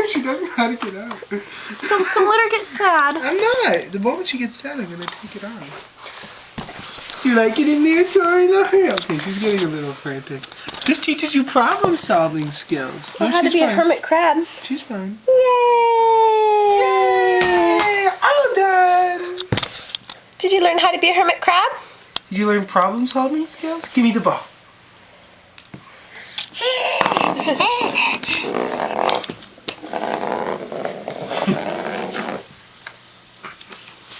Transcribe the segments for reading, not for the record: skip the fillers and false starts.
She doesn't know how to get out. Don't let her get sad. I'm not. The moment she gets sad, I'm gonna take it off. Do you like it in there, Tori? Okay, she's getting a little frantic. This teaches you problem-solving skills. Learn how to be a hermit crab. She's fine. Yay! Yay! All done! Did you learn how to be a hermit crab? You learn problem-solving skills? Give me the ball.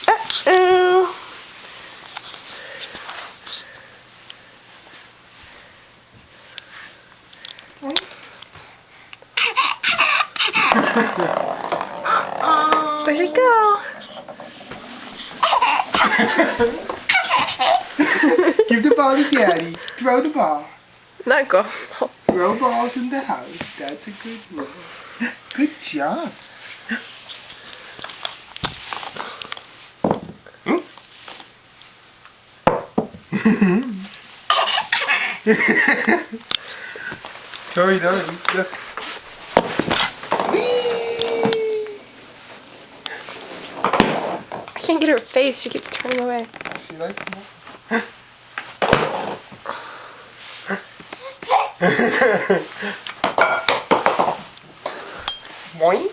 Uh-oh. Where'd it go? Give the ball to Daddy. Throw the ball. Not go. Throw balls in the house. That's a good rule. Good job. Tori, look. I can't get her face. She keeps turning away. She likes it. Boing.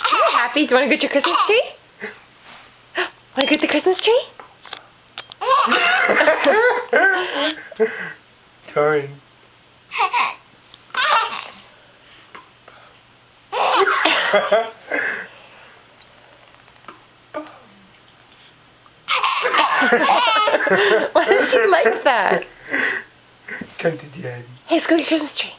Are you happy? Do you want to get your Christmas tree? Want to get the Christmas tree? Torin. Why does she like that? Come to Daddy. Hey, let's go get your Christmas tree.